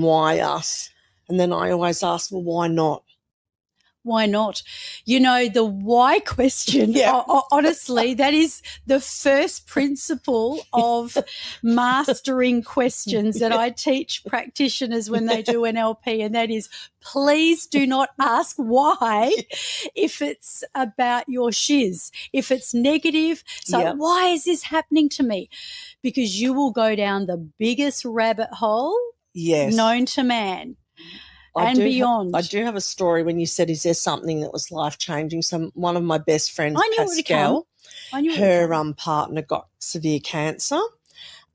why us? And then I always ask, well, why not? Why not? You know, the why question, honestly, that is the first principle of mastering questions that I teach practitioners when they do NLP, and that is, please do not ask why if it's about your shiz. If it's negative, so why is this happening to me? Because you will go down the biggest rabbit hole known to man. Beyond. I do have a story when you said, is there something that was life-changing? So one of my best friends, Pascal, her partner got severe cancer,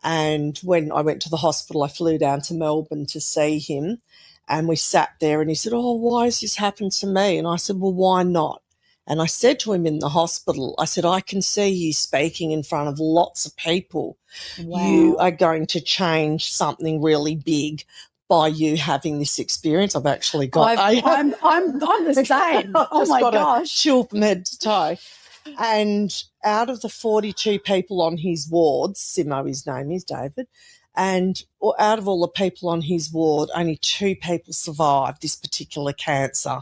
and when I went to the hospital, I flew down to Melbourne to see him, and we sat there and he said, oh, why has this happened to me? And I said, well, why not? And I said to him in the hospital, I said, I can see you speaking in front of lots of people. Wow. You are going to change something really big by you having this experience. I've actually got... I'm the same. Oh, my gosh. Chill from head to toe. And out of the 42 people on his ward, Simo, his name is David, and out of all the people on his ward, only 2 people survived this particular cancer.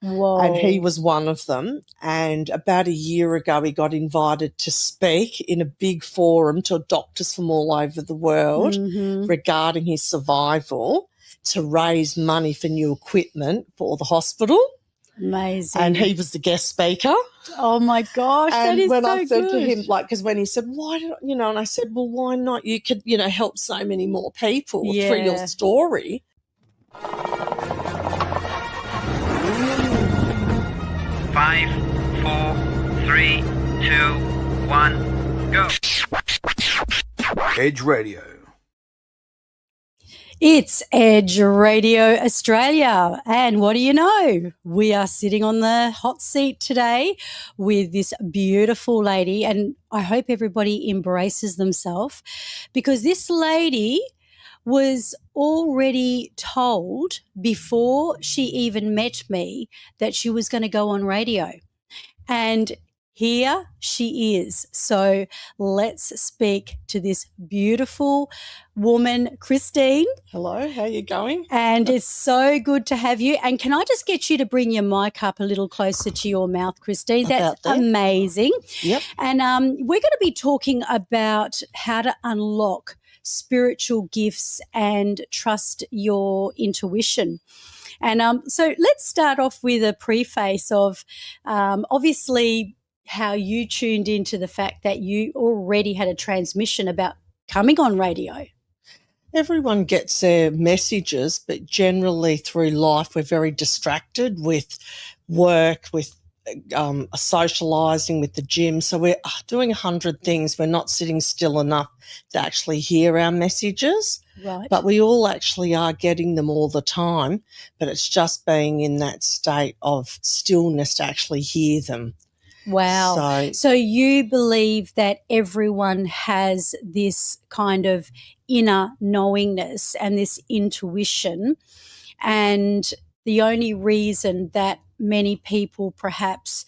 Whoa. And he was one of them. And about a year ago, he got invited to speak in a big forum to doctors from all over the world regarding his survival, to raise money for new equipment for the hospital. Amazing. And he was the guest speaker. Oh, my gosh, that is so good. And when I said to him, because when he said, why did and I said, well, why not? You could, help so many more people through your story. 5, 4, 3, 2, 1, go. Edge Radio. It's Edge Radio Australia, and what do you know? We are sitting on the hot seat today with this beautiful lady, and I hope everybody embraces themselves, because this lady was already told before she even met me that she was going to go on radio. And here she is. So let's speak to this beautiful woman, Christine. Hello, how are you going? And it's so good to have you. And can I just get you to bring your mic up a little closer to your mouth, Christine? That's amazing. Yep. And we're going to be talking about how to unlock spiritual gifts and trust your intuition. And so let's start off with a preface of obviously how you tuned into the fact that you already had a transmission about coming on radio. Everyone gets their messages, but generally through life we're very distracted with work, with socialising, with the gym. So we're doing 100 things. We're not sitting still enough to actually hear our messages. Right. But we all actually are getting them all the time, but it's just being in that state of stillness to actually hear them. Wow. So you believe that everyone has this kind of inner knowingness and this intuition, and the only reason that many people perhaps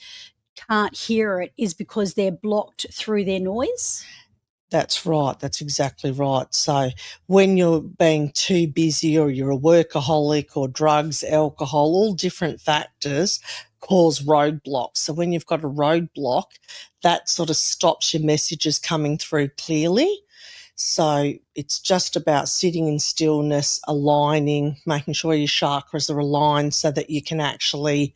can't hear it is because they're blocked through their noise? That's right. That's exactly right. So when you're being too busy, or you're a workaholic, or drugs, alcohol, all different factors cause roadblocks. So when you've got a roadblock, that sort of stops your messages coming through clearly. So it's just about sitting in stillness, aligning, making sure your chakras are aligned so that you can actually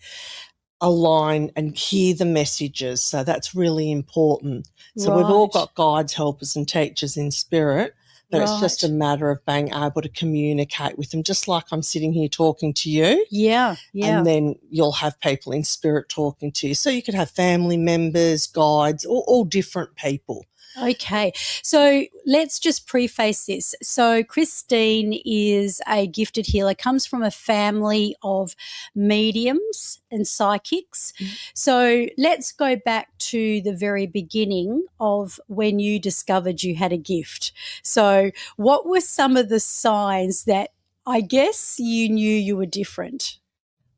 align and hear the messages. So that's really important. So we've all got guides, helpers and teachers in spirit, but it's just a matter of being able to communicate with them, just like I'm sitting here talking to you. Yeah. And then you'll have people in spirit talking to you. So you could have family members, guides, all different people. Okay, so let's just preface this. So Christine is a gifted healer, comes from a family of mediums and psychics. So let's go back to the very beginning of when you discovered you had a gift. So what were some of the signs that I guess you knew you were different?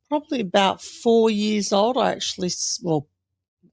Probably about 4 years old. I actually,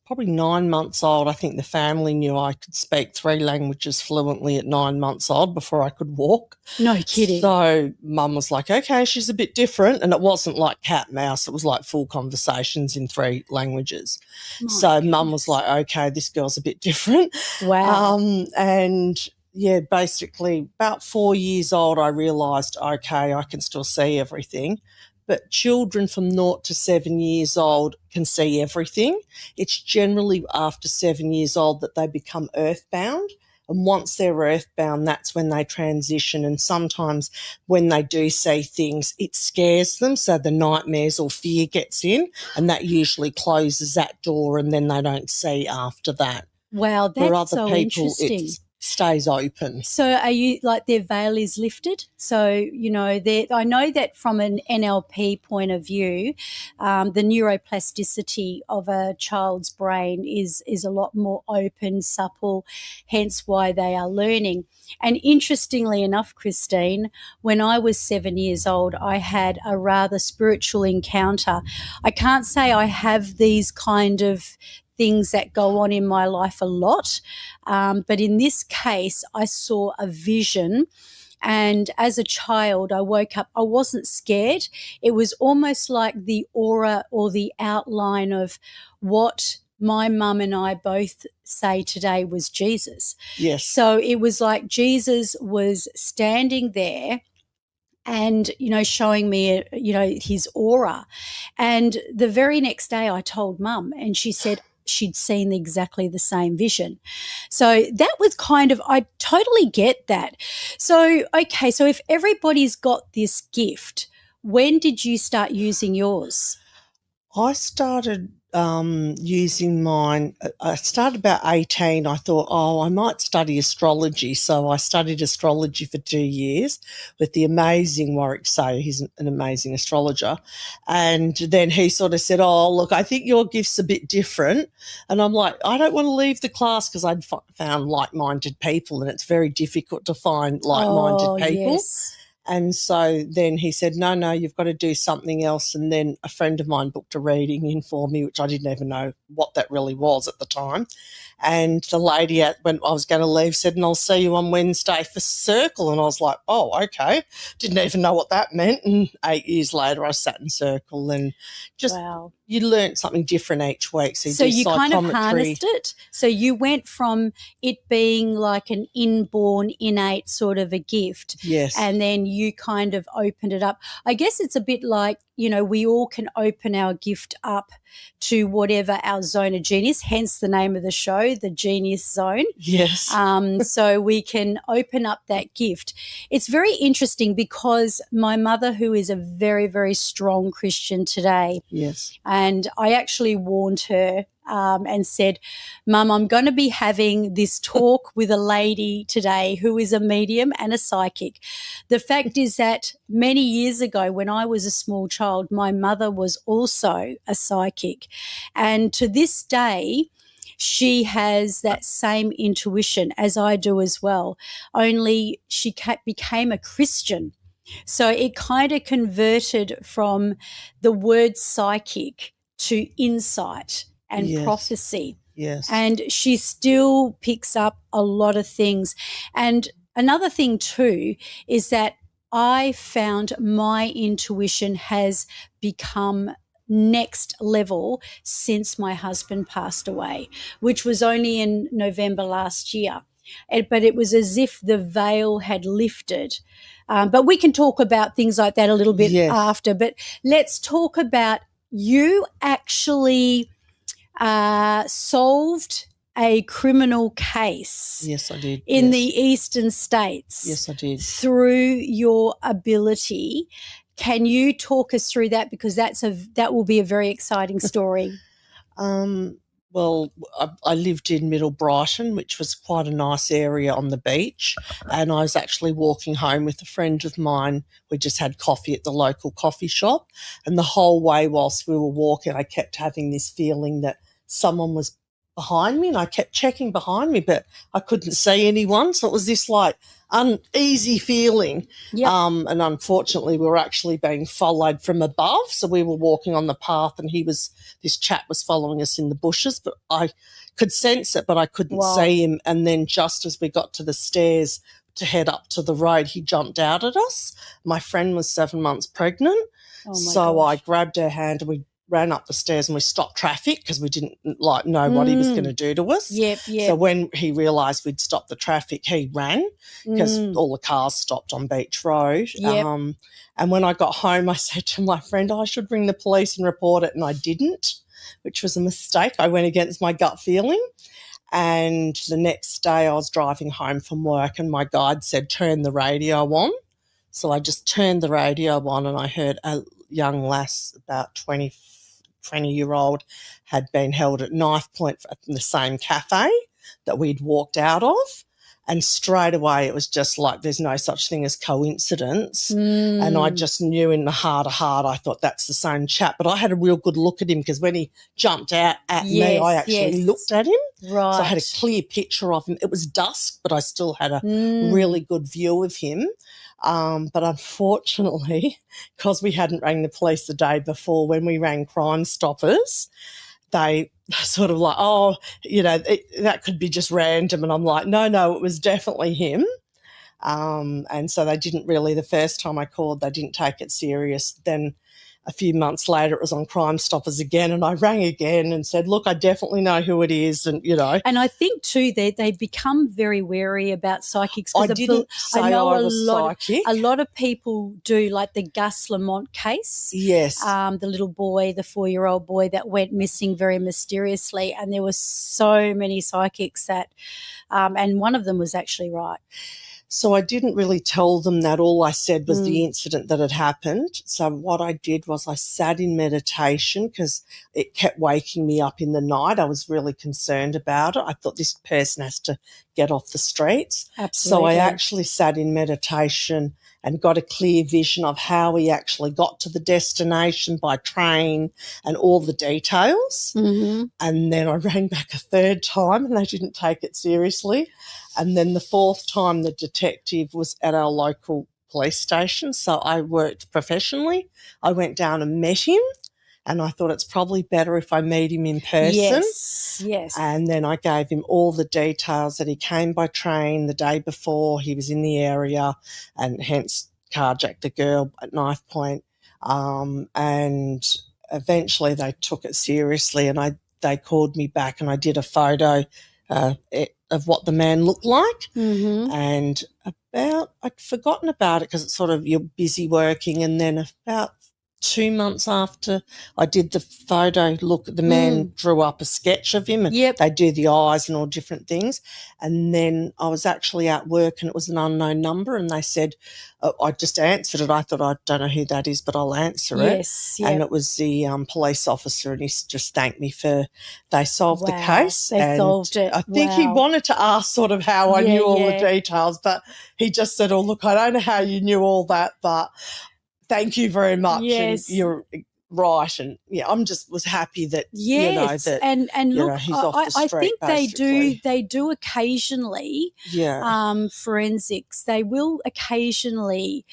probably 9 months old, I think the family knew I could speak 3 languages fluently at 9 months old before I could walk. No kidding. So Mum was like, okay, she's a bit different. And it wasn't like cat mouse. It was like full conversations in 3 languages. My So Mum was goodness. like, okay, this girl's a bit different. Wow. And yeah, basically about 4 years old, I realised, okay, I can still see everything. But children from 0 to 7 years old can see everything. It's generally after 7 years old that they become earthbound. And once they're earthbound, that's when they transition. And sometimes when they do see things, it scares them. So the nightmares or fear gets in, and that usually closes that door, and then they don't see after that. Wow, For that's other so people, interesting. it stays open. So are you like their veil is lifted? So, you know, I know that from an NLP point of view, the neuroplasticity of a child's brain is a lot more open, supple, hence why they are learning. And interestingly enough, Christine, when I was 7 years old, I had a rather spiritual encounter. I can't say I have these kind of things that go on in my life a lot. But in this case, I saw a vision. And as a child, I woke up, I wasn't scared. It was almost like the aura or the outline of what my mum and I both say today was Jesus. Yes. So it was like Jesus was standing there and, you know, showing me, you know, his aura. And the very next day I told Mum, and she said she'd seen exactly the same vision. So that was kind of, I totally get that. So, okay, so if everybody's got this gift, when did you start using yours? I started using mine. I started about 18. I thought, oh, I might study astrology. So I studied astrology for 2 years with the amazing Warwick Sayer. He's an amazing astrologer. And then he sort of said, oh, look, I think your gift's a bit different. And I'm like, I don't want to leave the class because I'd found like-minded people, and it's very difficult to find like-minded people. Yes. And so then he said, no, you've got to do something else. And then a friend of mine booked a reading in for me, which I didn't even know what that really was at the time. And the lady, when I was going to leave, said, and I'll see you on Wednesday for Circle. And I was like, oh, okay. Didn't even know what that meant. And 8 years later, I sat in Circle, and just you learnt something different each week. So you kind of harnessed it. So you went from it being like an inborn, innate sort of a gift. Yes. And then you kind of opened it up. I guess it's a bit like, you know, we all can open our gift up to whatever our zone of genius, hence the name of the show, the Genius Zone. Yes. So we can open up that gift. It's very interesting because my mother, who is a very, very strong Christian today, yes, and I actually warned her and said, Mum, I'm going to be having this talk with a lady today who is a medium and a psychic. The fact is that many years ago when I was a small child, my mother was also a psychic. And to this day, she has that same intuition as I do as well, only she became a Christian. So it kind of converted from the word psychic to insight and prophecy. Yes. And she still picks up a lot of things. And another thing too is that I found my intuition has become next level since my husband passed away, which was only in November last year. But it was as if the veil had lifted. But we can talk about things like that a little bit after. But let's talk about you actually solved a criminal case. Yes, I did. In the eastern states. Yes, I did. Through your ability. Can you talk us through that? Because that will be a very exciting story. Well, I lived in Middle Brighton, which was quite a nice area on the beach, and I was actually walking home with a friend of mine. We just had coffee at the local coffee shop, and the whole way whilst we were walking, I kept having this feeling that someone was behind me, and I kept checking behind me, but I couldn't see anyone. So it was this like uneasy feeling. Yep. And unfortunately, we were actually being followed from above. So we were walking on the path, and this chap was following us in the bushes, but I could sense it, but I couldn't see him. And then just as we got to the stairs to head up to the road, he jumped out at us. My friend was 7 months pregnant. So I grabbed her hand and we ran up the stairs and we stopped traffic because we didn't know what he was going to do to us. Yep. So when he realised we'd stopped the traffic, he ran because all the cars stopped on Beach Road. Yep. And when I got home, I said to my friend, I should ring the police and report it, and I didn't, which was a mistake. I went against my gut feeling. And the next day I was driving home from work and my guide said, turn the radio on. So I just turned the radio on and I heard a young lass, about 20-year-old, had been held at knife point in the same cafe that we'd walked out of. And straight away it was just like there's no such thing as coincidence. And I just knew in the heart of heart, I thought that's the same chap. But I had a real good look at him because when he jumped out at me, I actually looked at him. Right. So I had a clear picture of him. It was dusk, but I still had a really good view of him. But unfortunately, because we hadn't rang the police the day before, when we rang Crime Stoppers, they sort of like, that could be just random. And I'm like, no, it was definitely him. And so they didn't really, the first time I called, they didn't take it serious. Then a few months later, it was on Crime Stoppers again, and I rang again and said, look, I definitely know who it is. And, And I think, too, they become very wary about psychics. I didn't say I was psychic. A lot of people do, like the Gus Lamont case. Yes. The little boy, the 4-year-old boy that went missing very mysteriously, and there were so many psychics that and one of them was actually right. So I didn't really tell them that. All I said was the incident that had happened. So what I did was I sat in meditation because it kept waking me up in the night. I was really concerned about it. I thought this person has to get off the streets. Absolutely. So I actually sat in meditation and got a clear vision of how he actually got to the destination by train and all the details. Mm-hmm. And then I rang back a third time and they didn't take it seriously. And then the fourth time the detective was at our local police station. So I worked professionally. I went down and met him. And I thought it's probably better if I meet him in person. Yes. And then I gave him all the details that he came by train the day before, he was in the area and hence carjacked a girl at knife point. And eventually they took it seriously and they called me back and I did a photo of what the man looked like. Mm-hmm. And I'd forgotten about it because it's sort of you're busy working, and then about 2 months after I did the photo, the man drew up a sketch of him and they do the eyes and all different things. And then I was actually at work and it was an unknown number and they said, I just answered it. I thought, I don't know who that is, but I'll answer it. Yes. Yep. And it was the police officer and he just thanked me they solved the case. They solved it. I think he wanted to ask sort of how I knew all the details, but he just said, look, I don't know how you knew all that, but thank you very much. Yes. And you're right. And I'm just was happy that, that, and look, he's off the street, I think basically. they do occasionally, forensics. They will occasionally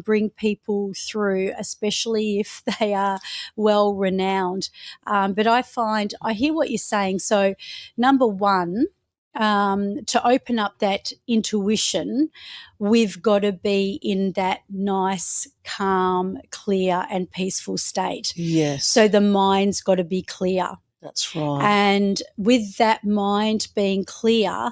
bring people through, especially if they are well renowned. But I hear what you're saying. So number one, to open up that intuition, we've got to be in that nice, calm, clear and peaceful state. Yes. So the mind's got to be clear. That's right. And with that mind being clear,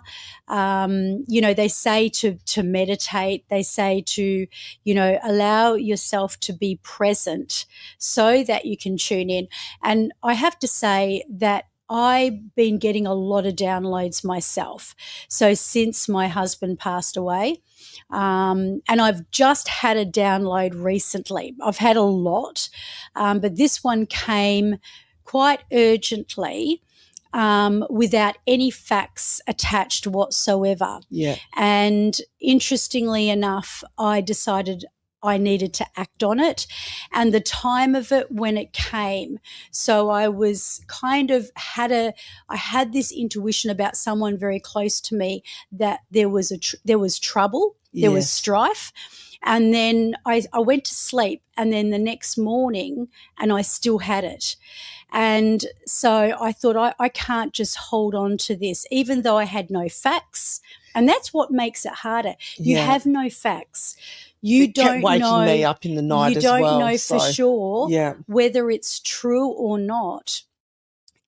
they say to meditate, they say to, allow yourself to be present so that you can tune in. And I have to say that I've been getting a lot of downloads myself. So since my husband passed away, and I've just had a download recently. I've had a lot, but this one came quite urgently without any facts attached whatsoever. Yeah. And interestingly enough, I decided I needed to act on it and the time of it when it came. So I was kind of I had this intuition about someone very close to me that there was trouble, there was strife. And then I went to sleep, and then the next morning, and I still had it. And so I thought, I can't just hold on to this, even though I had no facts. And that's what makes it harder. You have no facts. You don't know. Waking me up in the night as well. You don't know for sure whether it's true or not.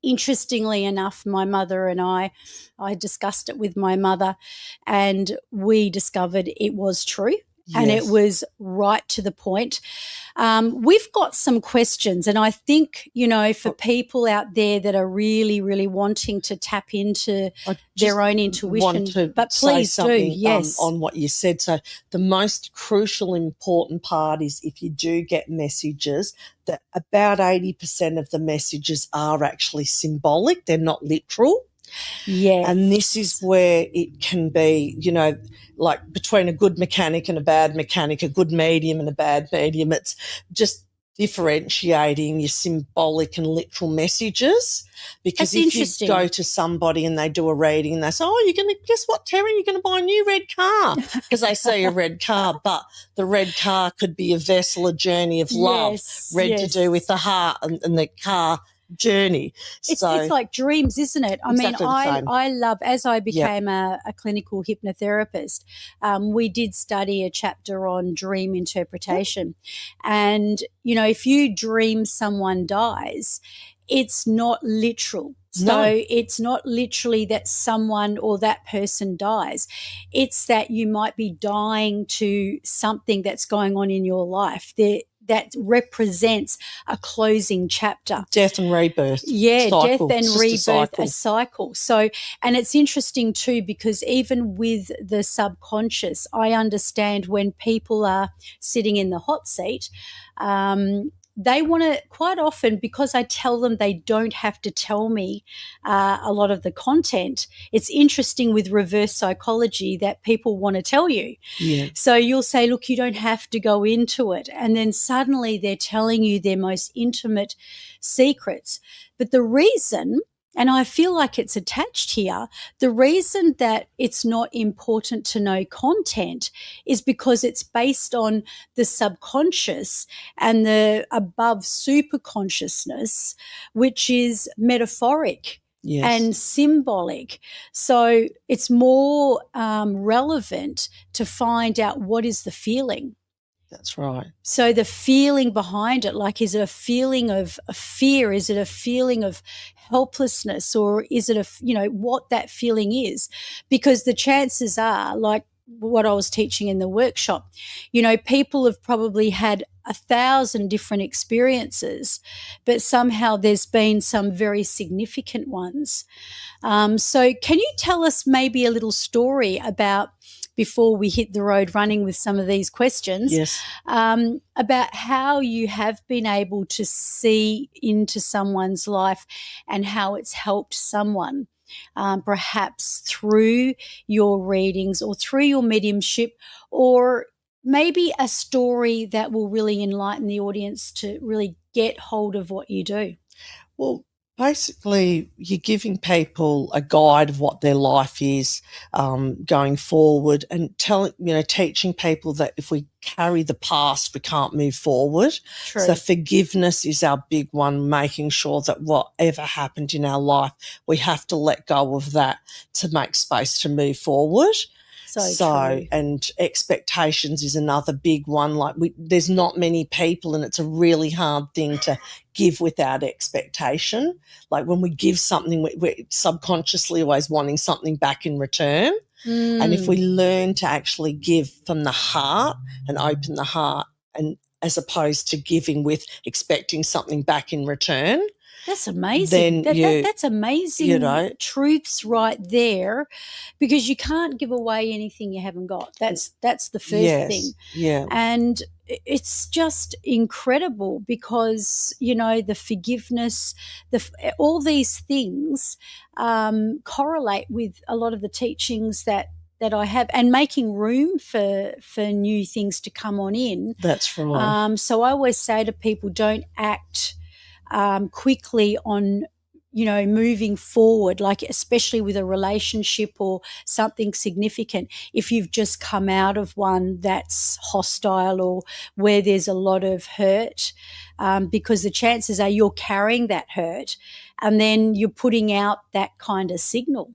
Interestingly enough, my mother and I discussed it with my mother, and we discovered it was true. And it was right to the point. We've got some questions, and I think, for people out there that are really, really wanting to tap into their own intuition, but please do, yes. On what you said. So the most crucial, important part is if you do get messages, that about 80% of the messages are actually symbolic. They're not literal. Yeah. And this is where it can be, like between a good mechanic and a bad mechanic, a good medium and a bad medium. It's just differentiating your symbolic and literal messages. Because if you go to somebody and they do a reading and they say, oh, guess what, Terry, you're going to buy a new red car, because they see a red car, but the red car could be a vessel, a journey of love, to do with the heart and the car journey. It's like dreams, isn't it? I love, as I became a clinical hypnotherapist, we did study a chapter on dream interpretation. And, if you dream someone dies, it's not literal. So it's not literally that someone or that person dies. It's that you might be dying to something that's going on in your life. That represents a closing chapter. Death and rebirth. Yeah, cycle. Death and rebirth, a cycle. So, and it's interesting too, because even with the subconscious, I understand when people are sitting in the hot seat, they want to, quite often, because I tell them they don't have to tell me a lot of the content. It's interesting with reverse psychology that people want to tell you. Yeah. So you'll say, look, you don't have to go into it. And then suddenly they're telling you their most intimate secrets. But the reason, and I feel like it's attached here, the reason that it's not important to know content is because it's based on the subconscious and the above super consciousness, which is metaphoric. Yes. And symbolic. So it's more relevant to find out what is the feeling. That's right. So the feeling behind it, like, is it a feeling of fear? Is it a feeling of helplessness? Or is it what that feeling is? Because the chances are, like what I was teaching in the workshop, people have probably had 1,000 different experiences, but somehow there's been some very significant ones. So can you tell us maybe a little story about, before we hit the road running with some of these questions, yes, about how you have been able to see into someone's life and how it's helped someone, perhaps through your readings or through your mediumship, or maybe a story that will really enlighten the audience to really get hold of what you do? Well, basically, you're giving people a guide of what their life is going forward, and teaching people that if we carry the past, we can't move forward. True. So forgiveness is our big one, making sure that whatever happened in our life, we have to let go of that to make space to move forward. So and expectations is another big one. Like, there's not many people, and it's a really hard thing to give without expectation. Like, when we give something, we're subconsciously always wanting something back in return. And if we learn to actually give from the heart and open the heart, and as opposed to giving with expecting something back in return, that's amazing. That's amazing truths right there, because you can't give away anything you haven't got. That's the first thing. Yeah. And it's just incredible, because, the forgiveness, all these things correlate with a lot of the teachings that that I have, and making room for new things to come on in. That's right. So I always say to people, don't act quickly on, moving forward, like especially with a relationship or something significant. If you've just come out of one that's hostile or where there's a lot of hurt, because the chances are you're carrying that hurt and then you're putting out that kind of signal.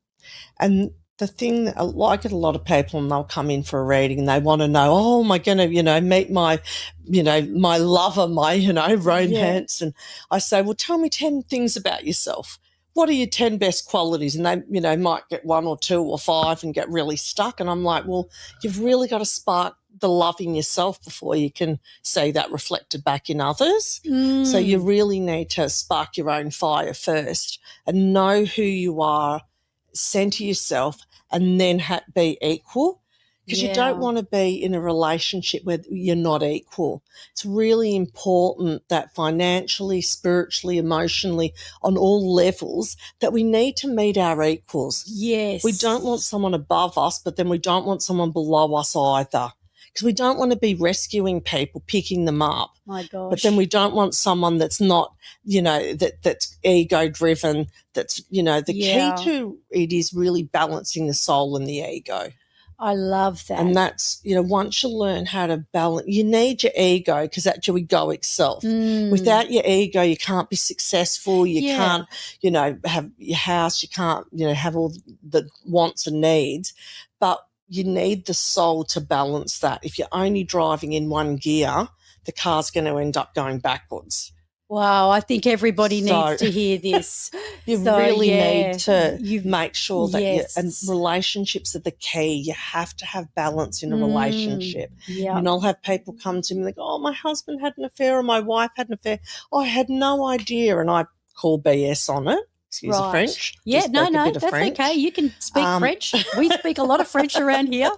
And the thing that I get a lot of people, and they'll come in for a reading and they want to know, oh, am I going to, meet my, my lover, my, romance? Yeah. And I say, well, tell me 10 things about yourself. What are your 10 best qualities? And they, might get 1 or 2 or 5 and get really stuck. And I'm like, well, you've really got to spark the love in yourself before you can see that reflected back in others. So you really need to spark your own fire first and know who you are, center yourself, and then be equal, because you don't want to be in a relationship where you're not equal. It's really important that financially, spiritually, emotionally, on all levels, that we need to meet our equals. Yes. We don't want someone above us, but then we don't want someone below us either, because we don't want to be rescuing people, picking them up. My gosh. But then we don't want someone that's not, that's ego-driven. That's, the key to it is really balancing the soul and the ego. I love that. And that's, once you learn how to balance, you need your ego, because that's your egoic self. Without your ego, you can't be successful. You can't, have your house. You can't, have all the wants and needs. But you need the soul to balance that. If you're only driving in one gear, the car's going to end up going backwards. Wow, I think everybody needs to hear this. You really need to make sure that and relationships are the key. You have to have balance in a relationship. Yeah. And I'll have people come to me and they go, oh, my husband had an affair or my wife had an affair. Oh, I had no idea, and I call BS on it. Excuse the French. Yeah, no, that's French. Okay. You can speak French. We speak a lot of French around here.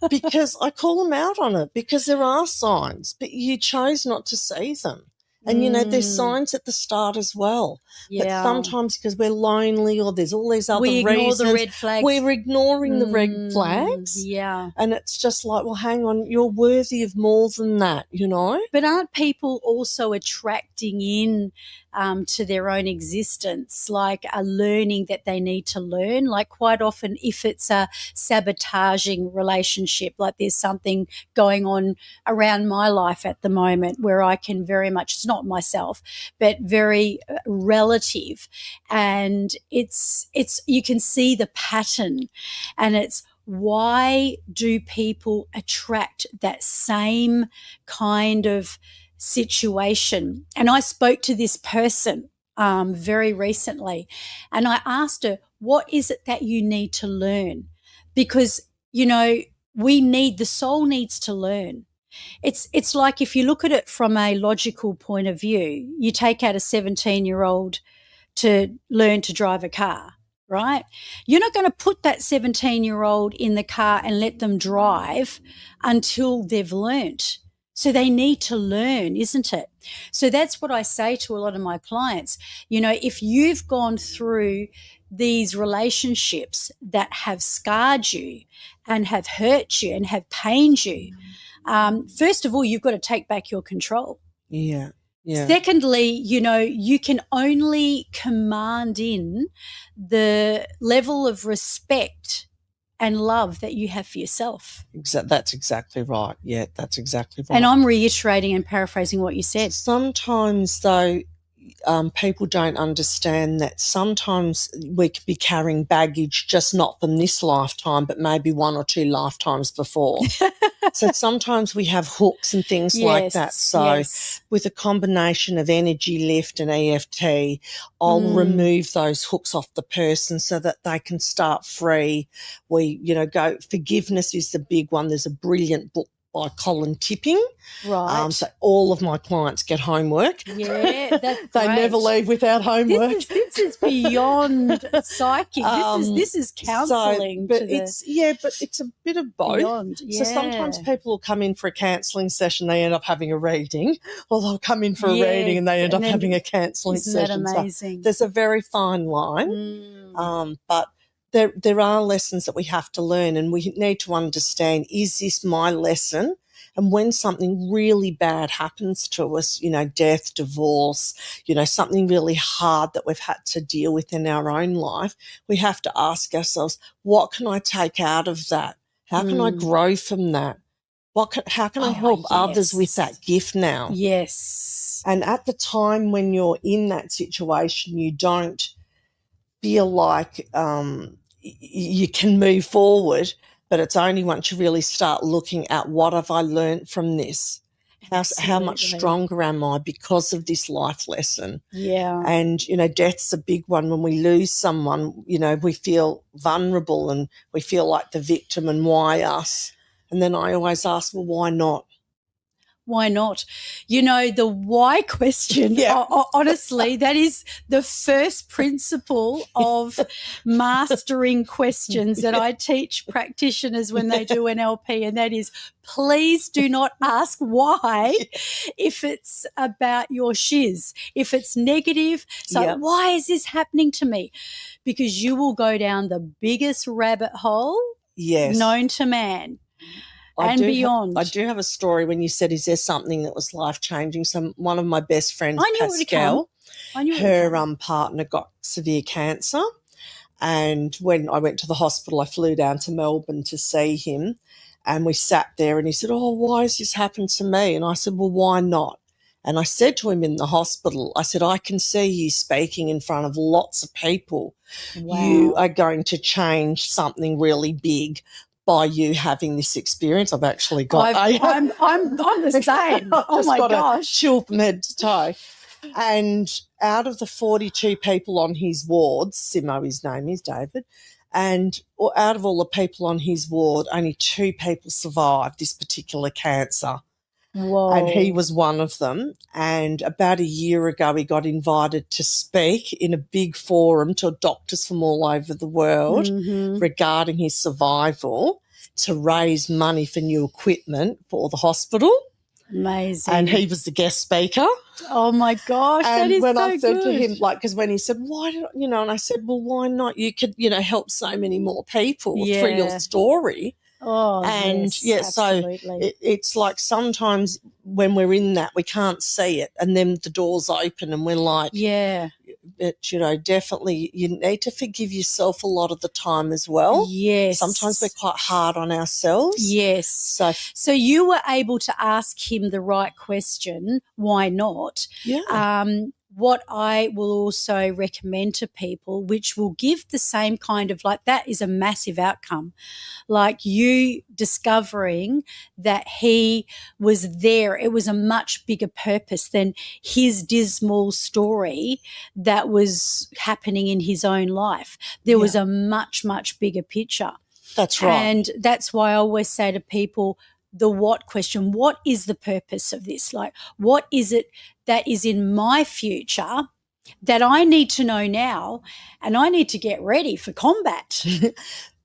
Because I call them out on it, because there are signs, but you chose not to see them. And, there's signs at the start as well. Yeah. But sometimes because we're lonely or there's all these other reasons. We ignore the red flags. We're ignoring the red flags. Yeah. And it's just like, well, hang on, you're worthy of more than that, But aren't people also attracting in to their own existence, like a learning that they need to learn? Like quite often, if it's a sabotaging relationship, like there's something going on around my life at the moment where I can very much, it's not myself, but very relative. And it's you can see the pattern, and it's, why do people attract that same kind of situation? And I spoke to this person very recently, and I asked her, what is it that you need to learn? Because, the soul needs to learn. It's like, if you look at it from a logical point of view, you take out a 17-year-old to learn to drive a car, right? You're not going to put that 17-year-old in the car and let them drive until they've learnt. So they need to learn, isn't it? So that's what I say to a lot of my clients. If you've gone through these relationships that have scarred you and have hurt you and have pained you, first of all, you've got to take back your control. Yeah. Yeah. Secondly, you can only command in the level of respect and love that you have for yourself. That's exactly right. Yeah, that's exactly right. And I'm reiterating and paraphrasing what you said. Sometimes, though, people don't understand that sometimes we could be carrying baggage, just not from this lifetime, but maybe 1 or 2 lifetimes before. So sometimes we have hooks and things like that. So with a combination of energy lift and EFT, I'll remove those hooks off the person so that they can start free. We, forgiveness is the big one. There's a brilliant book by Colin Tipping. Right. So all of my clients get homework. Yeah, that's They great. never leave without homework. This is beyond psychic. This is counselling. But it's a bit of both. Beyond, So sometimes people will come in for a counselling session, they end up having a reading, or they'll come in for a reading and they end up having a counselling session. Isn't that amazing? So there's a very fine line, but there are lessons that we have to learn, and we need to understand, is this my lesson? And when something really bad happens to us, death, divorce, something really hard that we've had to deal with in our own life, we have to ask ourselves, what can I take out of that? How can I grow from that? How can I help others with that gift now? Yes. And at the time when you're in that situation, you don't feel like you can move forward, but it's only once you really start looking at, what have I learned from this? How much stronger am I because of this life lesson? Yeah. And, death's a big one. When we lose someone, we feel vulnerable and we feel like the victim, and why us? And then I always ask, well, why not? Why not? The why question, honestly, that is the first principle of mastering questions that I teach practitioners when they do NLP, and that is, please do not ask why if it's about your shiz. If it's negative, so why is this happening to me? Because you will go down the biggest rabbit hole known to man. Beyond. I do have a story when you said, is there something that was life-changing? So one of my best friends, Pascal, her partner got severe cancer, and when I went to the hospital, I flew down to Melbourne to see him, and we sat there, and he said, oh, why has this happened to me? And I said, well, why not? And I said to him in the hospital, I said, I can see you speaking in front of lots of people. Wow. You are going to change something really big by you having this experience. I've actually got... I'm the same. Oh, my gosh. A chill from head to toe. And out of the 42 people on his ward, Simo, his name is David, and out of all the people on his ward, only 2 people survived this particular cancer. Whoa. And he was one of them. And about a year ago, he got invited to speak in a big forum to doctors from all over the world regarding his survival, to raise money for new equipment for the hospital. Amazing. And he was the guest speaker. Oh, my gosh, and that is so good. when I said to him, because when he said, why did and I said, well, why not? You could, help so many more people through your story. Oh, and yes, so it's like sometimes when we're in that, we can't see it, and then the doors open and we're like, but definitely you need to forgive yourself a lot of the time as well. Yes. Sometimes we're quite hard on ourselves. Yes. So you were able to ask him the right question, why not? Yeah. What I will also recommend to people, which will give the same kind of, that is a massive outcome. Like you discovering that he was there. It was a much bigger purpose than his dismal story that was happening in his own life. There was a much, much bigger picture. That's right. And that's why I always say to people, the what question, what is the purpose of this? What is it that is in my future that I need to know now, and I need to get ready for combat?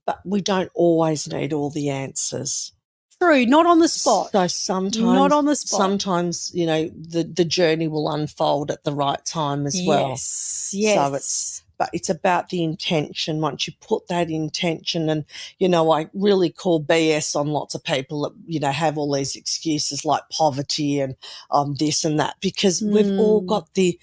But we don't always need all the answers. True, not on the spot. So sometimes, not on the spot. Sometimes, the journey will unfold at the right time as well. Yes. So it's about the intention. Once you put that intention, and, I really call BS on lots of people that, have all these excuses like poverty and this and that, because we've all got the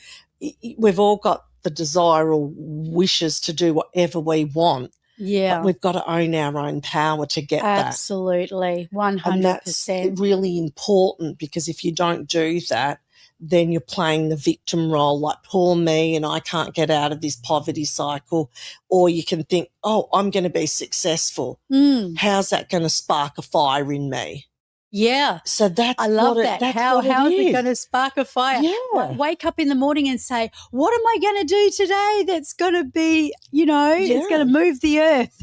desire or wishes to do whatever we want. Yeah. But we've got to own our own power to get that. Absolutely, 100%. And that's really important, because if you don't do that, then you're playing the victim role, like poor me and I can't get out of this poverty cycle. Or you can think, oh, I'm going to be successful. How's that going to spark a fire in me? Yeah. So I love that. How is it going to spark a fire? Yeah. Wake up in the morning and say, what am I going to do today that's going to be, it's going to move the earth.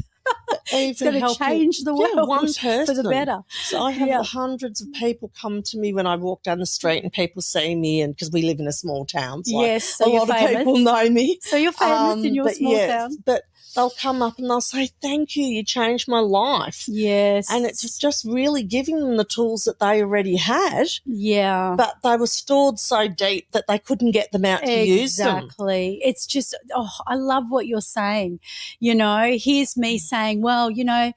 It's going to change the world one person. For the better. So I have hundreds of people come to me when I walk down the street, and people see me, and because we live in a small town, so so a lot of people know me. So you're famous in your small town. But they'll come up and they'll say, thank you, you changed my life. Yes. And it's just really giving them the tools that they already had. Yeah. But they were stored so deep that they couldn't get them out to use them. Exactly. It's just, I love what you're saying. You know, here's me saying, well, you know,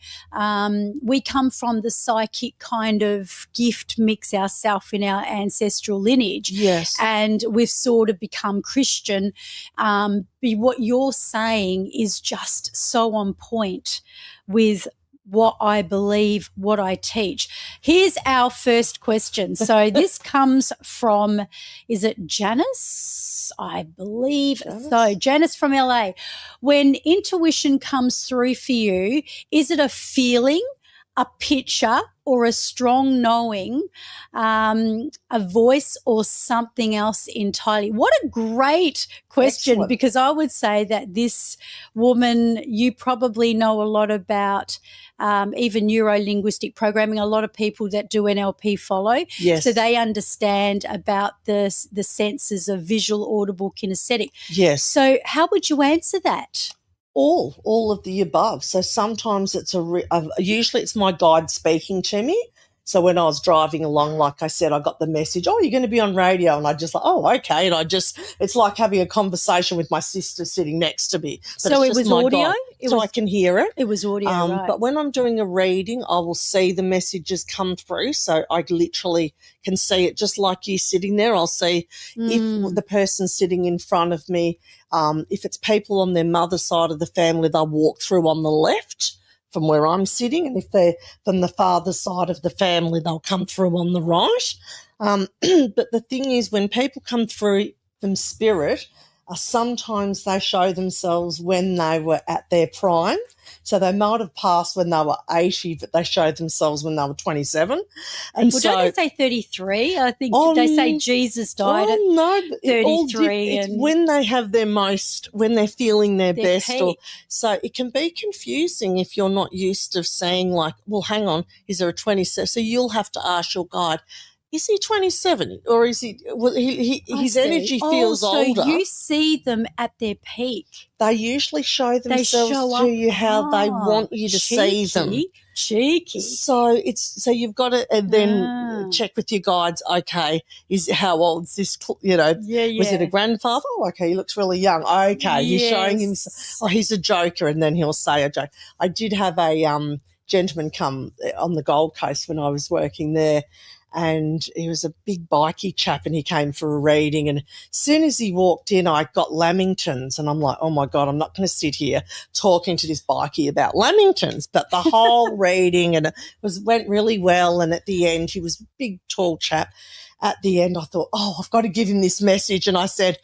we come from the psychic kind of gift mix ourselves in our ancestral lineage. Yes. And we've sort of become Christian. What you're saying is just so on point with what I believe, what I teach. Here's our first question. So this comes from, is it Janice? I believe so. Janice from LA. When intuition comes through for you, is it a feeling, a picture, or a strong knowing, a voice, or something else entirely? What a great question. Excellent. Because I would say that this woman, you probably know a lot about even neuro-linguistic programming. A lot of people that do NLP follow. Yes. So they understand about the senses of visual, audible, kinesthetic. Yes. So how would you answer that? All of the above. So sometimes it's usually it's my guide speaking to me. So when I was driving along, like I said, I got the message, oh, you're going to be on radio. And I just like, oh, okay. And it's like having a conversation with my sister sitting next to me. But so it was audio? I can hear it. It was audio, right. But when I'm doing a reading, I will see the messages come through. So I literally can see it just like you sitting there. I'll see if the person sitting in front of me, if it's people on their mother's side of the family, they'll walk through on the left from where I'm sitting, and if they're from the father's side of the family, they'll come through on the right. But the thing is, when people come through from spirit, sometimes they show themselves when they were at their prime. So they might have passed when they were 80, but they showed themselves when they were 27. And well, don't they say 33? I think they say Jesus died at 33. It's when they have their most, when they're feeling their best. Peak. So it can be confusing if you're not used to saying like, well, hang on, is there a 27? So you'll have to ask your guide, is he 27 or is he? Well, his energy feels older. So you see them at their peak. They usually show themselves to you how they want you to see them. Cheeky. So you've got to and then check with your guides. Okay, how old is this? You know, was it a grandfather? Oh, okay, he looks really young. Okay, you're showing him. Oh, he's a joker, and then he'll say a joke. I did have a gentleman come on the Gold Coast when I was working there. And he was a big bikey chap and he came for a reading. And as soon as he walked in, I got Lamingtons. And I'm like, oh, my God, I'm not going to sit here talking to this bikey about Lamingtons. But the whole reading and went really well. And at the end, he was a big, tall chap. At the end, I thought, oh, I've got to give him this message. And I said,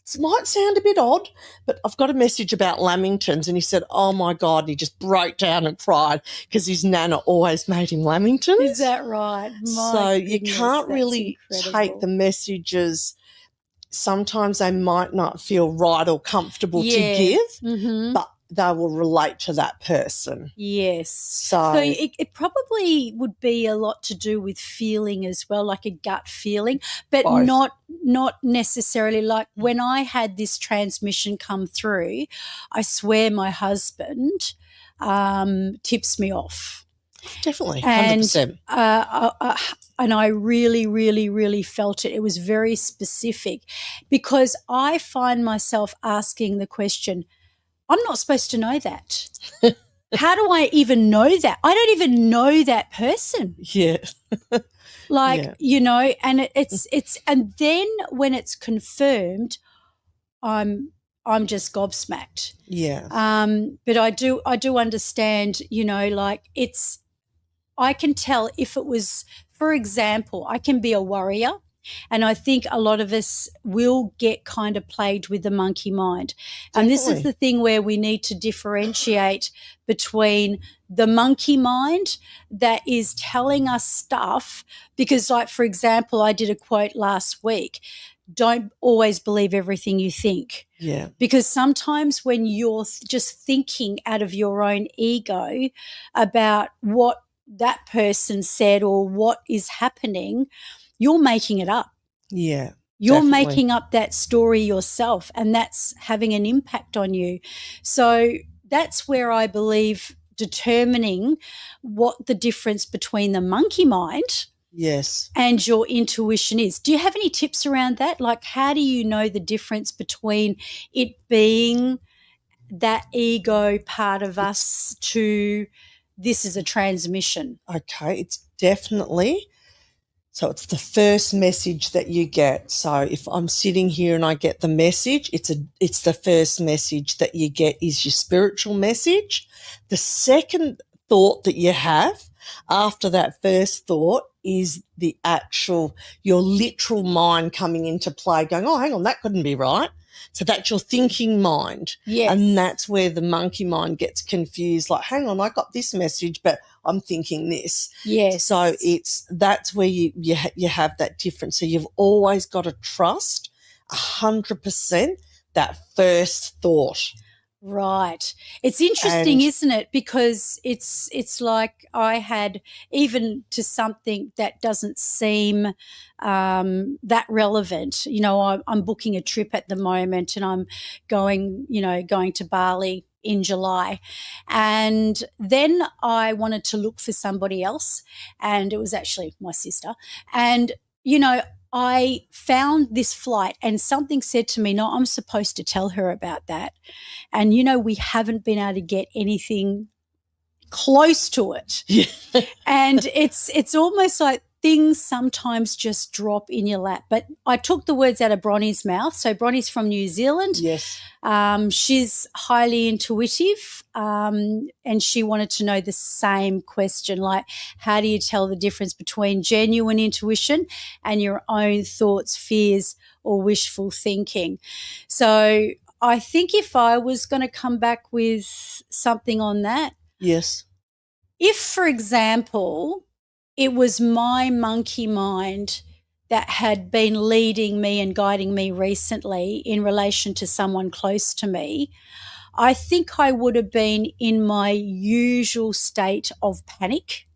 it might sound a bit odd, but I've got a message about Lamingtons. And he said, oh, my God, and he just broke down and cried because his nana always made him Lamingtons. Is that right? You can't really take the messages. Sometimes they might not feel right or comfortable to give, but they will relate to that person. Yes. So it probably would be a lot to do with feeling as well, like a gut feeling, but both. not necessarily like when I had this transmission come through, I swear my husband tips me off. Definitely, 100%. And I really, really, really felt it. It was very specific because I find myself asking the question, I'm not supposed to know that. How do I even know that? I don't even know that person. Yeah. You know, and it's and then when it's confirmed, I'm just gobsmacked. Yeah. But I do understand, you know, like I can tell if it was, for example, I can be a worrier. And I think a lot of us will get kind of plagued with the monkey mind. Definitely. And this is the thing where we need to differentiate between the monkey mind that is telling us stuff because, like, for example, I did a quote last week, don't always believe everything you think. Yeah. Because sometimes when you're just thinking out of your own ego about what that person said or what is happening, you're making it up. Yeah. You're Definitely. making up that story yourself, and that's having an impact on you. So that's where I believe determining what the difference between the monkey mind Yes. and your intuition is. Do you have any tips around that? Like, how do you know the difference between it being that ego part of us to this is a transmission? Okay, it's definitely. So it's the first message that you get. So if I'm sitting here and I get the message, it's the first message that you get is your spiritual message. The second thought that you have after that first thought is your literal mind coming into play going, oh, hang on, that couldn't be right. So that's your thinking mind. Yes. And that's where the monkey mind gets confused. Like, hang on, I got this message, but I'm thinking this. Yes. So that's where you have that difference. So you've always got to trust 100% that first thought. Right. It's interesting, isn't it? Because it's like I had, even to something that doesn't seem that relevant. You know, I'm booking a trip at the moment, and I'm going to Bali in July. And then I wanted to look for somebody else, and it was actually my sister. And, you know, I found this flight, and something said to me, no, I'm supposed to tell her about that. And, you know, we haven't been able to get anything close to it. Yeah. And it's almost like things sometimes just drop in your lap. But I took the words out of Bronnie's mouth. So Bronnie's from New Zealand. Yes. She's highly intuitive, and she wanted to know the same question, like, how do you tell the difference between genuine intuition and your own thoughts, fears, or wishful thinking? So I think if I was going to come back with something on that, yes. If, for example, it was my monkey mind that had been leading me and guiding me recently in relation to someone close to me, I think I would have been in my usual state of panic.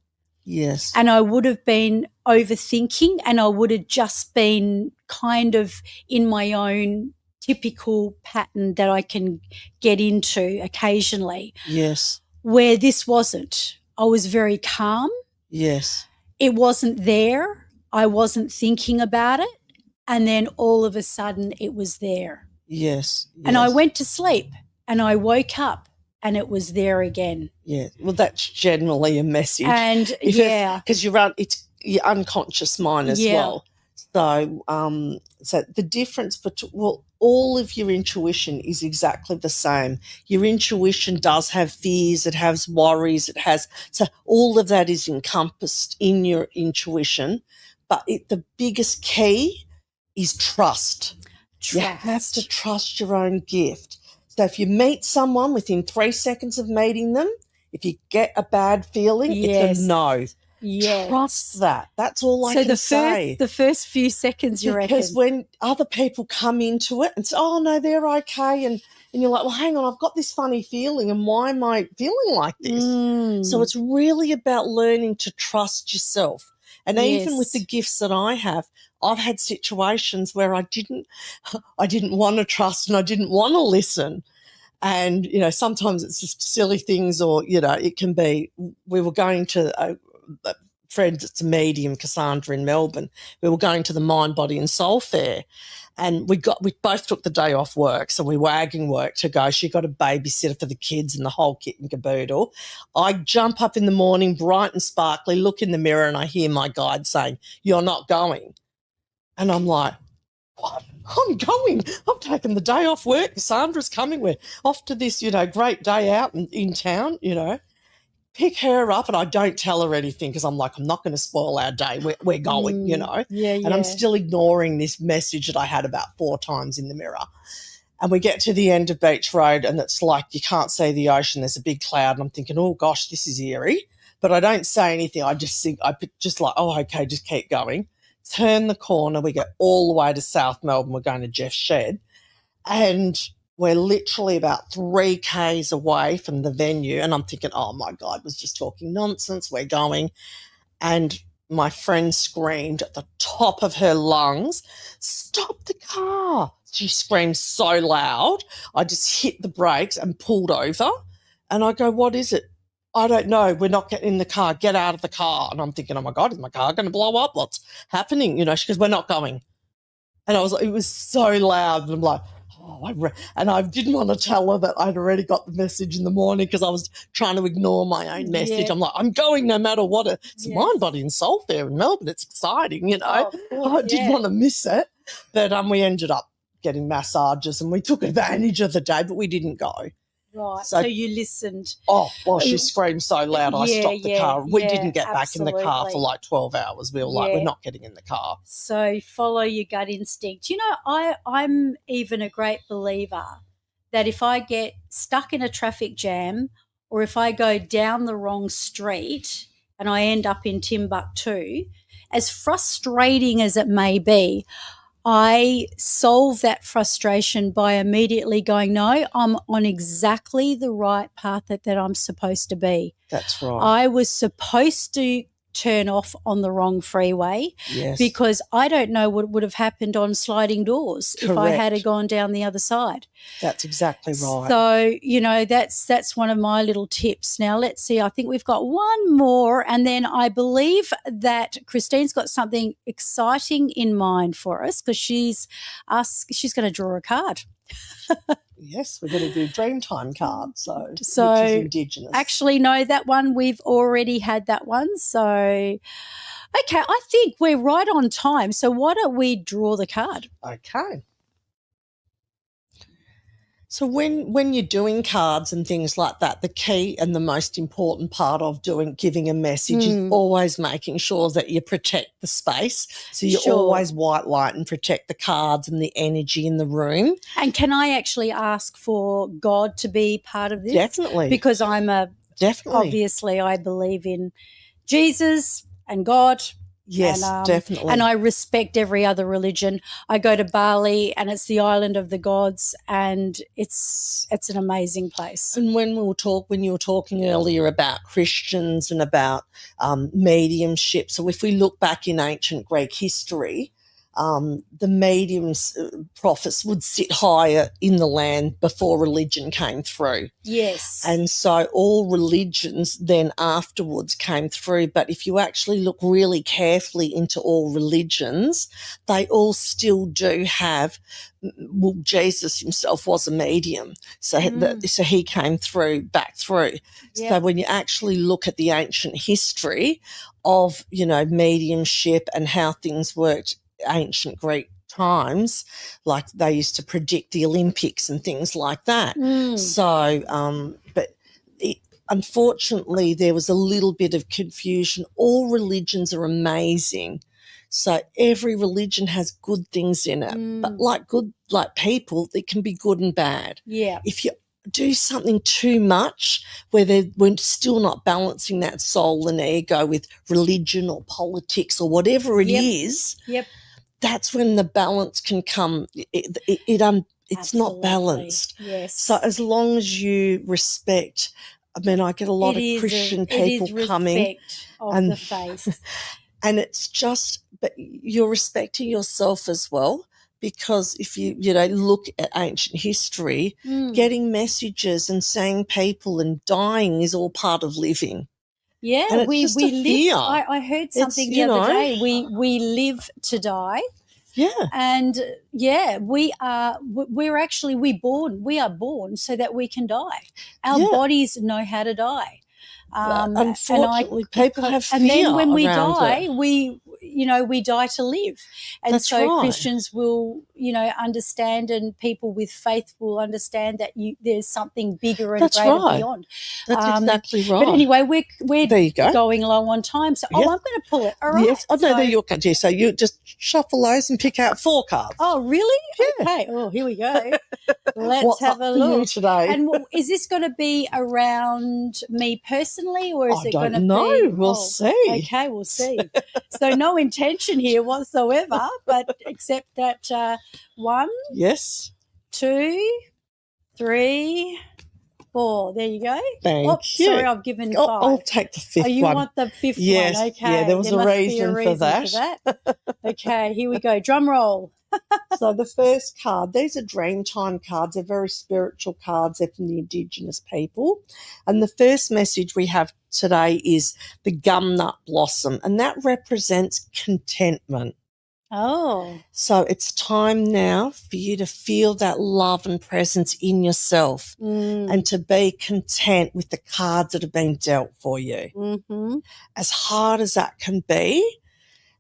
Yes. And I would have been overthinking, and I would have just been kind of in my own typical pattern that I can get into occasionally. Yes. Where this wasn't. I was very calm. Yes. It wasn't there. I wasn't thinking about it. And then all of a sudden it was there. Yes. And I went to sleep, and I woke up, and it was there again. Yeah. Well, that's generally a message. And because it's your unconscious mind as well. So the difference between, all of your intuition is exactly the same. Your intuition does have fears, it has worries, so all of that is encompassed in your intuition. But the biggest key is trust. You have to trust your own gift. So if you meet someone within 3 seconds of meeting them, if you get a bad feeling, it's a no. Yes. Trust that. That's all I can say. So the first few seconds, you reckon? Because when other people come into it and say, oh, no, they're okay, and you're like, well, hang on, I've got this funny feeling, and why am I feeling like this? So it's really about learning to trust yourself. And even with the gifts that I have, I've had situations where I didn't want to trust and I didn't want to listen. And, you know, sometimes it's just silly things, or, you know, it can be, we were going to a friend that's a medium, Cassandra, in Melbourne. We were going to the Mind, Body and Soul Fair, and we both took the day off work, so we were wagging work to go. She got a babysitter for the kids and the whole kit and caboodle. I jump up in the morning, bright and sparkly, look in the mirror, and I hear my guide saying, "You're not going." And I'm like, what? I'm going. I've taken the day off work. Cassandra's coming. We're off to this, you know, great day out in town, you know. Pick her up, and I don't tell her anything because I'm like, I'm not going to spoil our day. We're going, you know. And I'm still ignoring this message that I had about 4 times in the mirror. And we get to the end of Beach Road, and it's like you can't see the ocean. There's a big cloud, and I'm thinking, oh, gosh, this is eerie. But I don't say anything. I just think, just like, oh, okay, just keep going. Turn the corner. We get all the way to South Melbourne. We're going to Jeff's Shed. And we're literally about 3 Ks away from the venue, and I'm thinking, oh, my God, was just talking nonsense. We're going. And my friend screamed at the top of her lungs, "Stop the car." She screamed so loud, I just hit the brakes and pulled over. And I go, "What is it?" "I don't know. We're not getting in the car. Get out of the car." And I'm thinking, oh, my God, is my car going to blow up? What's happening? She goes, "We're not going." And I was like, it was so loud. And I'm like, and I didn't want to tell her that I'd already got the message in the morning because I was trying to ignore my own message. Yeah. I'm like, I'm going no matter what. It's Yes. mind, body and soul fair in Melbourne. It's exciting, Oh, of course, I didn't want to miss it. But we ended up getting massages and we took advantage of the day, but we didn't go. Right. So you listened. Oh, well, she screamed so loud, I stopped the car. We didn't get back in the car for like 12 hours. We were like, we're not getting in the car. So follow your gut instinct. I'm even a great believer that if I get stuck in a traffic jam or if I go down the wrong street and I end up in Timbuktu, as frustrating as it may be, I solve that frustration by immediately going, no, I'm on exactly the right path that I'm supposed to be. That's right. I was supposed to turn off on the wrong freeway because I don't know what would have happened on sliding doors if I had gone down the other side. That's exactly right. So, that's one of my little tips. Now, let's see. I think we've got one more, and then I believe that Christine's got something exciting in mind for us because she's going to draw a card. Yes, we're going to do Dreamtime cards, which is Indigenous. Actually, no, that one we've already had that one. So, okay, I think we're right on time. So why don't we draw the card? Okay. So when you're doing cards and things like that, the key and the most important part of giving a message is always making sure that you protect the space. So you always white light and protect the cards and the energy in the room. And can I actually ask for God to be part of this? Definitely. Because obviously I believe in Jesus and God. Yes, definitely. And I respect every other religion. I go to Bali and it's the island of the gods and it's an amazing place. And when you were talking earlier about Christians and about mediumship, so if we look back in ancient Greek history, the mediums, prophets would sit higher in the land before religion came through. Yes. And so all religions then afterwards came through. But if you actually look really carefully into all religions, they all still do have, well, Jesus himself was a medium. So, so he came back through. Yep. So when you actually look at the ancient history of, mediumship and how things worked, ancient Greek times, like they used to predict the Olympics and things like that. So, but unfortunately there was a little bit of confusion. All religions are amazing. So every religion has good things in it, but like people, they can be good and bad. Yeah. If you do something too much where we're still not balancing that soul and ego with religion or politics or whatever it is, that's when the balance can come. It's not balanced. Yes. So as long as you respect, I get a lot of Christian people coming. Of the faith. And it's just, but you're respecting yourself as well. Because if you look at ancient history, getting messages and seeing people and dying is all part of living. Yeah, and we live. I heard something the other day. We live to die. Yeah, and we are born so that we can die. Our bodies know how to die. Unfortunately, people have fear. And then when we die, it. we die to live. And That's so right. Christians will, understand, and people with faith will understand that there's something bigger and That's greater right. beyond. That's exactly right. But anyway, we're there you go. going low on time. So, I'm going to pull it. All right. Yes. They're your cards. So you just shuffle those and pick out 4 cards. Oh, really? Yeah. Okay. Oh, here we go. Let's What's have up a look for you today. And is this going to be around me personally, or is it going to be? I don't know. We'll see. Okay, we'll see. So no intention here whatsoever, but except that 1, yes, 2, 3, 4. There you go. Thank you. Sorry, I've given 5. I'll take the 5th one. You want the 5th yes. one? Okay. Yeah, there was a must reason, be a reason for that. Okay, here we go. Drum roll. So the first card, these are Dreamtime cards. They're very spiritual cards. They're from the Indigenous people. And the first message we have today is the gumnut blossom, and that represents contentment. Oh. So it's time now for you to feel that love and presence in yourself and to be content with the cards that have been dealt for you. Mm-hmm. As hard as that can be,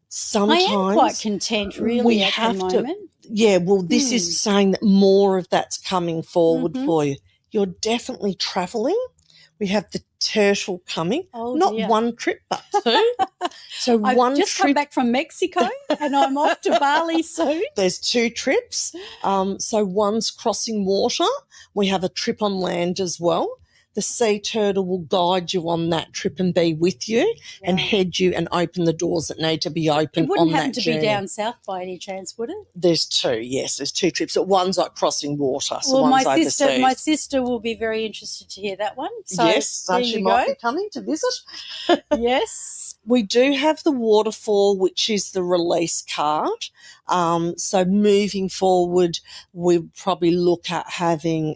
sometimes I am quite content really at the moment. This is saying that more of that's coming forward for you. You're definitely travelling. We have the turtle coming. Not one trip, but 2. So I've just come back from Mexico and I'm off to Bali soon. There's 2 trips. So one's crossing water. We have a trip on land as well. The sea turtle will guide you on that trip and be with you and head you and open the doors that need to be open on that journey. It wouldn't happen to be down south by any chance, would it? There's 2, yes. There's 2 trips. But one's like crossing water, so one's overseas. My sister will be very interested to hear that one. So yes, so she might be coming to visit. Yes. We do have the waterfall, which is the release card. So moving forward, we'll probably look at having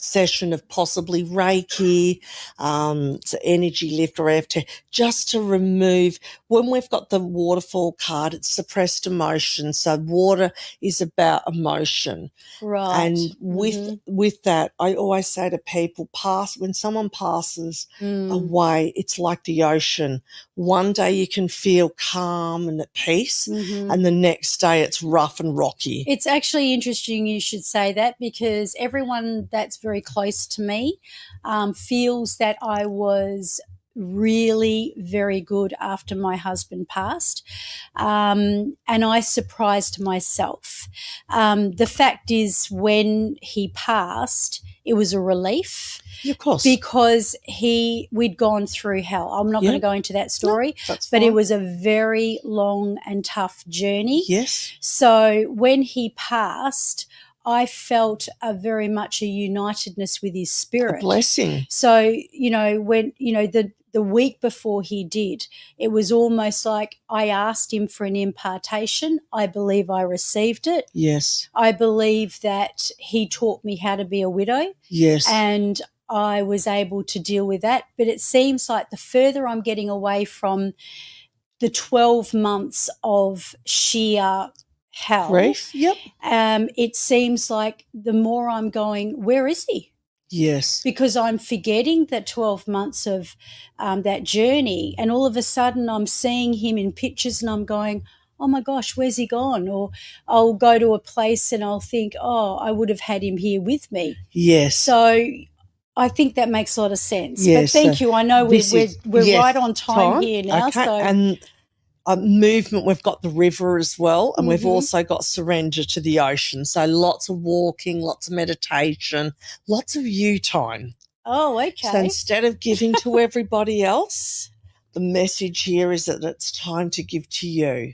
session of possibly Reiki, to energy lift or EFT, just to remove. When we've got the waterfall card, it's suppressed emotion. So water is about emotion. Right. And with that, I always say to people, when someone passes away, it's like the ocean. One day you can feel calm and at peace, and the next day it's rough and rocky. It's actually interesting you should say that, because everyone that's very close to me feels that I was really very good after my husband passed, and I surprised myself. The fact is, when he passed, it was a relief. Yeah, of course. Because we'd gone through hell. I'm not going to go into that story, but it was a very long and tough journey. Yes. So when he passed, I felt very much a unitedness with his spirit. A blessing. So, when, the week before he did, it was almost like I asked him for an impartation. I believe I received it. Yes. I believe that he taught me how to be a widow. Yes. And I was able to deal with that. But it seems like the further I'm getting away from the 12 months of sheer hell, grief, it seems like the more I'm going, where is he? Yes. Because I'm forgetting the 12 months of that journey, and all of a sudden I'm seeing him in pictures and I'm going, oh my gosh, where's he gone? Or I'll go to a place and I'll think, oh, I would have had him here with me. Yes. So I think that makes a lot of sense. Yes. But thank you. I know we're right on time here now. Okay. So. And movement, we've got the river as well, and we've also got surrender to the ocean. So lots of walking, lots of meditation, lots of you time. Oh, okay. So instead of giving to everybody else, the message here is that it's time to give to you.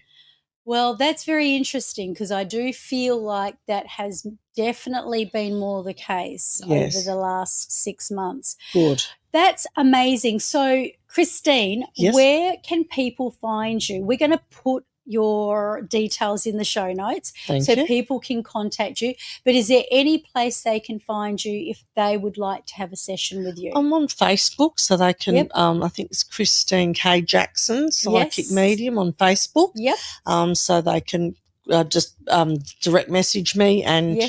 Well, that's very interesting, because I do feel like that has definitely been more the case over the last 6 months. Good. That's amazing. So, Christine, where can people find you? We're going to put your details in the show notes so people can contact you. But is there any place they can find you if they would like to have a session with you? I'm on Facebook, so they can, I think it's Christine K. Jackson, Psychic Medium on Facebook. Yep. So they can just direct message me and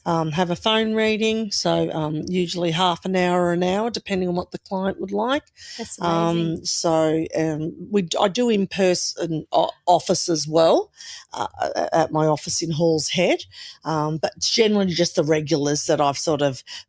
have a phone reading. So usually half an hour or an hour, depending on what the client would like. That's amazing. I do in-person office as well at my office in Hall's Head, but it's generally just the regulars that I've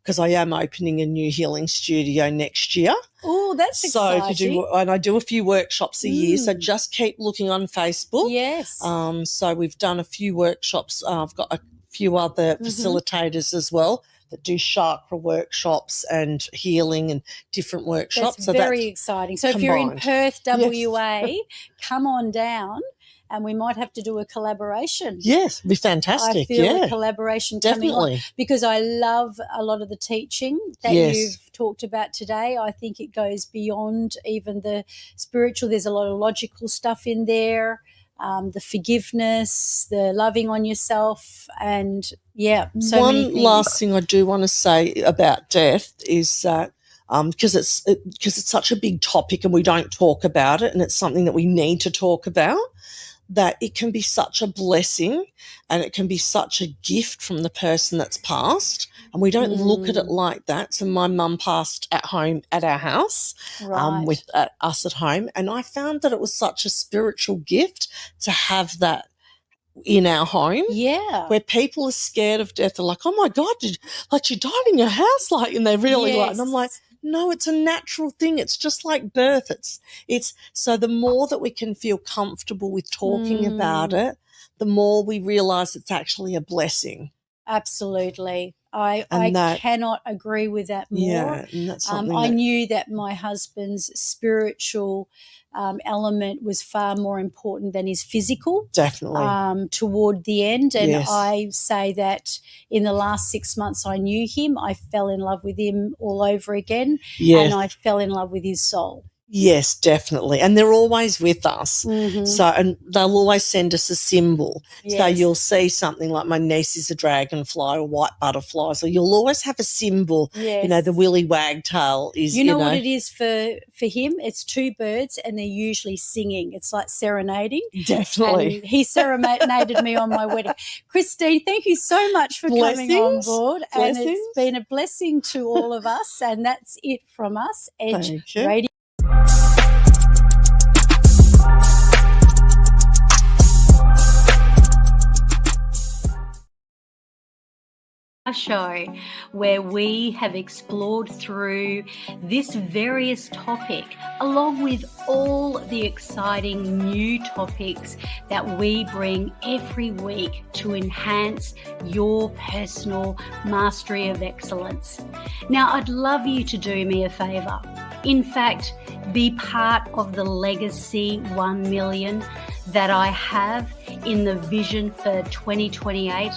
because I am opening a new healing studio next year. Oh, that's exciting. And I do a few workshops a year, so just keep looking on Facebook. Yes. So we've done a few workshops. I've got a few other facilitators as well that do chakra workshops and healing and different workshops. That's very exciting. So if you're in Perth, WA, come on down and we might have to do a collaboration. Yes, it'd be fantastic. I feel yeah, a collaboration coming on definitely. because I love a lot of the teaching that Yes. you've talked about today. I think it goes beyond even the spiritual. There's a lot of logical stuff in there, the forgiveness, the loving on yourself, and so many One things. last thing I do want to say about death is that because it's such a big topic and we don't talk about it, and it's something that we need to talk about, that it can be such a blessing and it can be such a gift from the person that's passed, and we don't look at it like that. So my mum passed at home at our house, Right. with us at home, and I found that it was such a spiritual gift to have that in our home. Yeah. Where people are scared of death. They're like, oh my God, you died in your house, and they're really like, and I'm like, Yes. no, it's a natural thing. It's just like birth. It's so the more that we can feel comfortable with talking about it, the more we realize it's actually a blessing. Absolutely. I that- cannot agree with that more. Yeah, and that's something I that- knew that my husband's spiritual element was far more important than his physical. Definitely. Toward the end. And Yes. I say that in the last 6 months I knew him, I fell in love with him all over again. Yes. And I fell in love with his soul. Yes, definitely. And they're always with us. So, and they'll always send us a symbol. So Yes. you'll see something like my niece is a dragonfly or white butterfly. So you'll always have a symbol. Yes. The willy wagtail is, You know what it is for him? It's two birds and they're usually singing. It's like serenading. Definitely. And he serenaded me on my wedding. Christine, thank you so much for coming on Blessings. board. Blessings. And it's been a blessing to all of us. And that's it from us, Edge Thank you. Radio. Show where we have explored through this various topic along with all the exciting new topics that we bring every week to enhance your personal mastery of excellence. Now, I'd love you to do me a favor. In fact, be part of the Legacy 1 million that I have in the vision for 2028.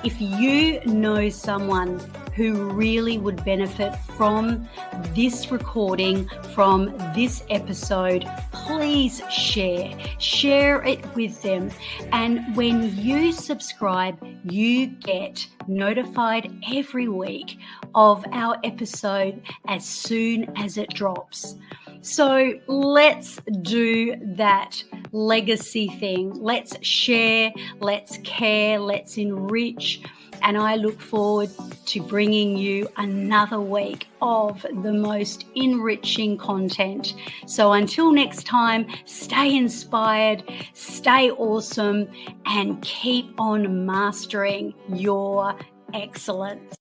If you know someone who really would benefit from this recording, from this episode, please share it with them. And when you subscribe, you get notified every week of our episode as soon as it drops. So let's do that legacy thing. Let's share, let's care, let's enrich. And I look forward to bringing you another week of the most enriching content. So until next time, stay inspired, stay awesome, and keep on mastering your excellence.